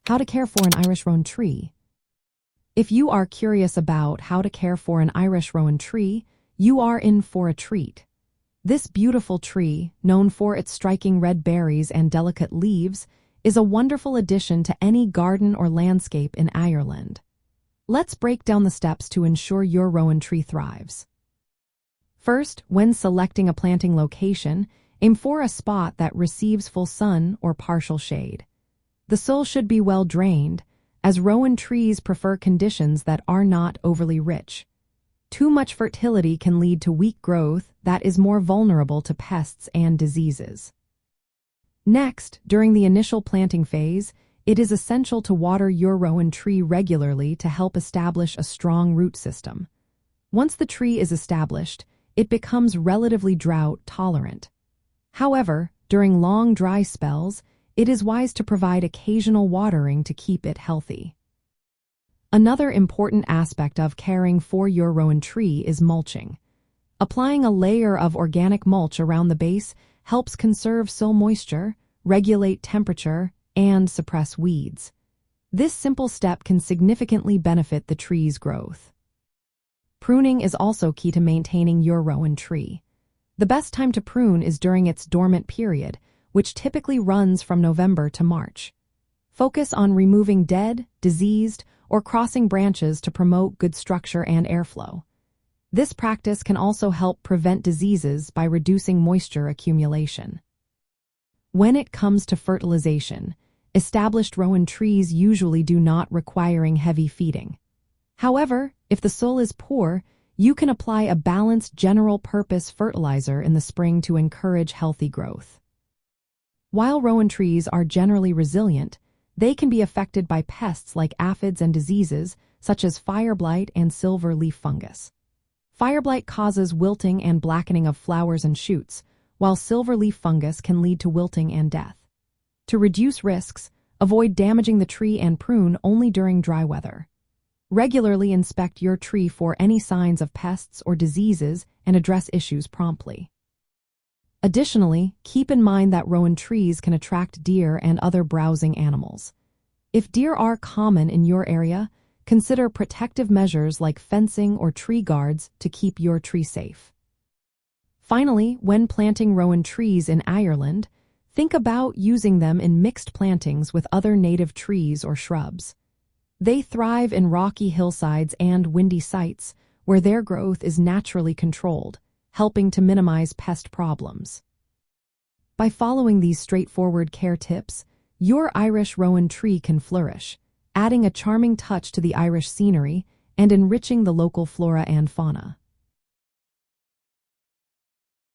How to care for an Irish Rowan tree. If you are curious about how to care for an Irish Rowan tree, you are in for a treat. This beautiful tree, known for its striking red berries and delicate leaves, is a wonderful addition to any garden or landscape in Ireland. Let's break down the steps to ensure your rowan tree thrives. First, when selecting a planting location, aim for a spot that receives full sun or partial shade. The soil should be well drained, as rowan trees prefer conditions that are not overly rich. Too much fertility can lead to weak growth that is more vulnerable to pests and diseases. Next, during the initial planting phase, it is essential to water your rowan tree regularly to help establish a strong root system. Once the tree is established, it becomes relatively drought tolerant. However, during long dry spells, it is wise to provide occasional watering to keep it healthy. Another important aspect of caring for your rowan tree is mulching. Applying a layer of organic mulch around the base helps conserve soil moisture, regulate temperature, and suppress weeds. This simple step can significantly benefit the tree's growth. Pruning is also key to maintaining your rowan tree. The best time to prune is during its dormant period, which typically runs from November to March. Focus on removing dead, diseased, or crossing branches to promote good structure and airflow. This practice can also help prevent diseases by reducing moisture accumulation. When it comes to fertilization, established rowan trees usually do not require heavy feeding. However, if the soil is poor, you can apply a balanced general-purpose fertilizer in the spring to encourage healthy growth. While rowan trees are generally resilient, they can be affected by pests like aphids and diseases such as fire blight and silver leaf fungus. Fire blight causes wilting and blackening of flowers and shoots, while silver leaf fungus can lead to wilting and death. To reduce risks, avoid damaging the tree and prune only during dry weather. Regularly inspect your tree for any signs of pests or diseases and address issues promptly. Additionally, keep in mind that rowan trees can attract deer and other browsing animals. If deer are common in your area, consider protective measures like fencing or tree guards to keep your tree safe. Finally, when planting rowan trees in Ireland, think about using them in mixed plantings with other native trees or shrubs. They thrive in rocky hillsides and windy sites where their growth is naturally controlled, helping to minimize pest problems. By following these straightforward care tips, your Irish rowan tree can flourish, adding a charming touch to the Irish scenery and enriching the local flora and fauna.